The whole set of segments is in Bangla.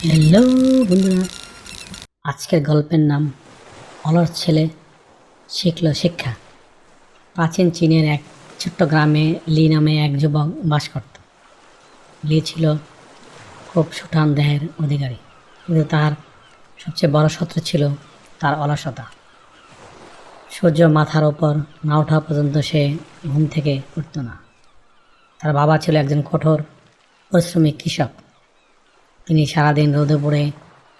হ্যালো বন্ধুরা, আজকের গল্পের নাম অলস ছেলে শিখল শিক্ষা। প্রাচীন চীনের এক ছোট্ট গ্রামে লি নামে এক যুবক বাস করত। লি ছিল খুব সুঠাম দেহের অধিকারী, কিন্তু তার সবচেয়ে বড় শত্রু ছিল তার অলসতা। সূর্য মাথার ওপর না ওঠা পর্যন্ত সে ঘুম থেকে উঠত না। তার বাবা ছিল একজন কঠোর পরিশ্রমী কৃষক। তিনি সারাদিন রোদে পড়ে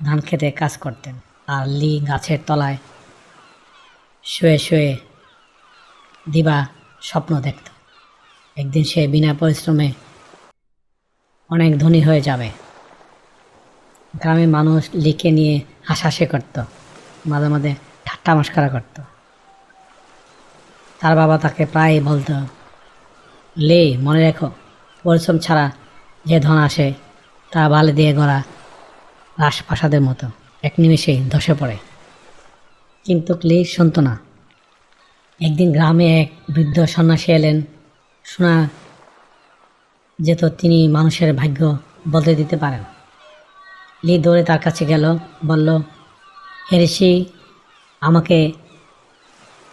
ধান খেতে কাজ করতেন, আর লি গাছের তলায় শুয়ে শুয়ে দিবা স্বপ্ন দেখত। একদিন সে বিনা পরিশ্রমে অনেক ধনী হয়ে যাবে। গ্রামের মানুষ লিকে নিয়ে হাসাহাসি করত, মাঝে মাঝে ঠাট্টা মস্করা করত। তার বাবা তাকে প্রায় বলতো, লে, মনে রেখো, পরিশ্রম ছাড়া যে ধন আসে তা বালি দিয়ে গড়া রাজপ্রাসাদের মতো এক নিমেষেই ধসে পড়ে। কিন্তু লি শুনত না। একদিন গ্রামে এক বৃদ্ধ সন্ন্যাসী এলেন। শোনা যেত তিনি মানুষের ভাগ্য বদলে দিতে পারেন। লি দৌড়ে তার কাছে গেল, বলল, হে ঋষি, আমাকে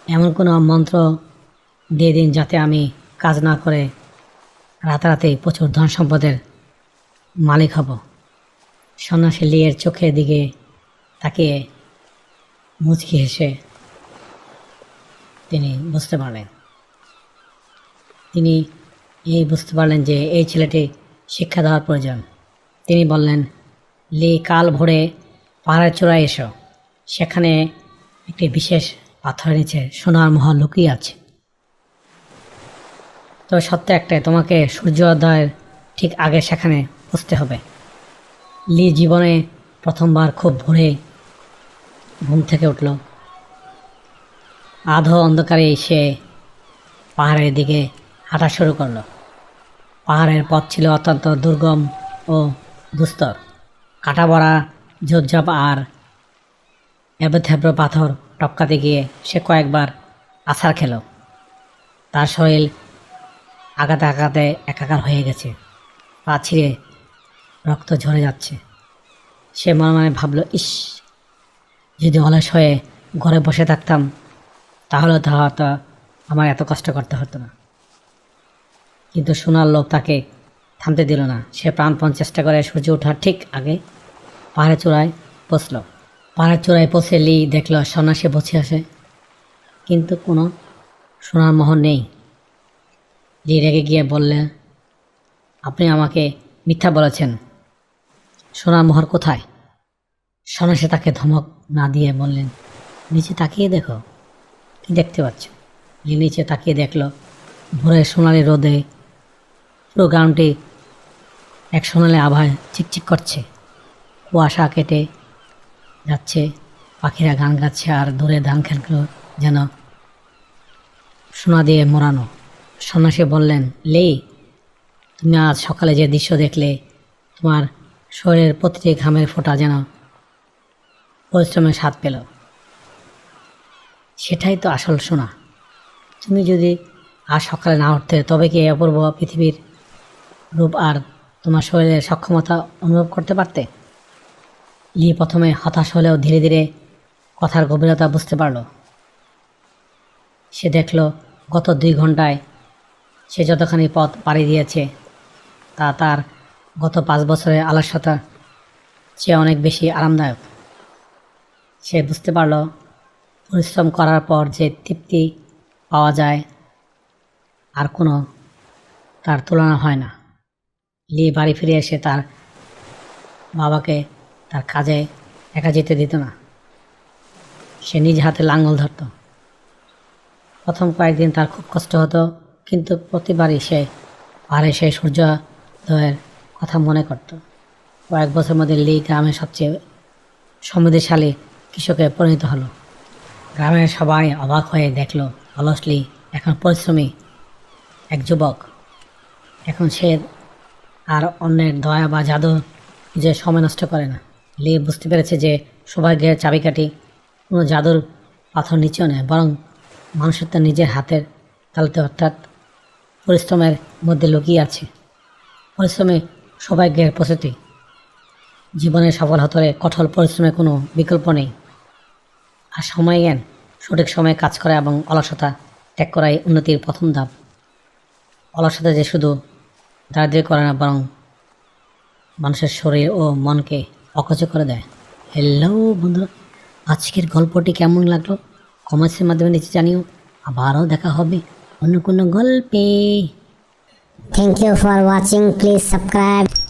এমন কোনো মন্ত্র দিয়ে দিন যাতে আমি কাজ না করে রাতারাতি প্রচুর ধন সম্পদের মালিক হব। সন্ন্যাসী লিয়ের চোখের দিকে তাকিয়ে মুচকি হেসে তিনি বুঝতে পারলেন যে এই ছেলেটি শিক্ষা দেওয়ার প্রয়োজন। তিনি বললেন, লি, কাল ভোরে পাহাড়ের চূড়ায় এসো। সেখানে একটি বিশেষ পাথরের নিচে সোনার মহল লুকিয়ে আছে। তো সত্য একটাই, তোমাকে সূর্যোদয়ের ঠিক আগে সেখানে পৌঁছতে হবে। লি জীবনে প্রথমবার খুব ভোরে ঘুম থেকে উঠল। আধো অন্ধকারে সে পাহাড়ের দিকে হাঁটা শুরু করলো। পাহাড়ের পথ ছিল অত্যন্ত দুর্গম ও দুস্তর। কাটা ভরা ঝোপঝাপ আর এবড়োথেবড়ো পাথর টপকাতে গিয়ে সে কয়েকবার আছাড় খেল। তার শরীর আঘাতে আঘাতে একাকার হয়ে গেছে, পা ছিঁড়ে রক্ত ঝরে যাচ্ছে। সে মনে মনে ভাবল, ইস, যদি অলস হয়ে ঘরে বসে থাকতাম তাহলে তো হয়তো আমার এত কষ্ট করতে হতো না। কিন্তু সোনার লোভ তাকে থামতে দিল না। সে প্রাণপণ চেষ্টা করে সূর্য ওঠার ঠিক আগে পাহাড়ের চূড়ায় পৌঁছল। পাহাড়ের চূড়ায় পৌঁছে লি দেখল সন্ন্যাসী বসে আছে, কিন্তু কোনো সোনার মোহর নেই। লি রেগে গিয়ে বললে, আপনি আমাকে মিথ্যা বলেছেন, সোনার মোহর কোথায়? সন্ন্যাসী তাকে ধমক না দিয়ে বললেন, নিচে তাকিয়ে দেখো, কি দেখতে পাচ্ছ? লি নিচে তাকিয়ে দেখল, ভোরের সোনালি রোদে পুরো গ্রামটি এক সোনালি আভায় চিকচিক করছে। কুয়াশা কেটে যাচ্ছে, পাখিরা গান গাচ্ছে, আর দূরে ধান খেতগুলো যেন সোনা দিয়ে মোড়ানো। সন্ন্যাসী বললেন, লে, তুমি আজ সকালে যে দৃশ্য দেখলে, তোমার শরীরের প্রতিটি ঘামের ফোঁটা যেন পরিশ্রমের স্বাদ পেল। সেটাই তো আসল সোনা। তুমি যদি আজ সকালে না উঠতে, তবে কি এই অপূর্ব পৃথিবীর রূপ আর তোমার শরীরের সক্ষমতা অনুভব করতে পারতে? লি প্রথমে হতাশ হলেও ধীরে ধীরে কথার গভীরতা বুঝতে পারল। সে দেখল গত 2 ঘন্টায় সে যতখানি পথ পাড়ি দিয়েছে তা তার গত 5 বছরের আলস্যতা চেয়ে অনেক বেশি আরামদায়ক। সে বুঝতে পারল পরিশ্রম করার পর যে তৃপ্তি পাওয়া যায় আর কোনো তার তুলনা হয় না। লি বাড়ি ফিরে এসে তার বাবাকে তার কাজে একা যেতে দিত না। সে নিজ হাতে লাঙল ধরত। প্রথম কয়েকদিন তার খুব কষ্ট হতো, কিন্তু প্রতিবারই সে পাহাড়ে সেই সূর্যোদয়ের কথা মনে করত। কয়েক বছর মধ্যে লি গ্রামের সবচেয়ে সমৃদ্ধিশালী কৃষকে পরিণত হলো। গ্রামের সবাই অবাক হয়ে দেখল, অলস লি এখন পরিশ্রমী এক যুবক। এখন সে আর অন্যের দয়া বা জাদু যে সময় নষ্ট করে না। লি বুঝতে পেরেছে যে সৌভাগ্যের চাবিকাঠি কোনো জাদুর পাথর নিচেও নেয়, বরং মানুষের তার নিজের হাতের তালুতে, অর্থাৎ পরিশ্রমের মধ্যে লুকিয়ে আছে। পরিশ্রমে সৌভাগ্যের প্রস্তুতি। জীবনে সফল হতে হলে কঠোর পরিশ্রমের কোনো বিকল্প নেই। আর সময় জ্ঞান, সঠিক সময়ে কাজ করা এবং অলসতা ত্যাগ করাই উন্নতির প্রথম ধাপ। অলসতা যে শুধু দারিদ্র্য করে না, বরং মানুষের শরীর ও মনকে অকেজো করে দেয়। হ্যালো বন্ধুরা, আজকের গল্পটি কেমন লাগলো কমেন্টসের মাধ্যমে নিচে জানিও। আবারও দেখা হবে অন্য কোনো গল্পে। Thank you for watching. Please subscribe.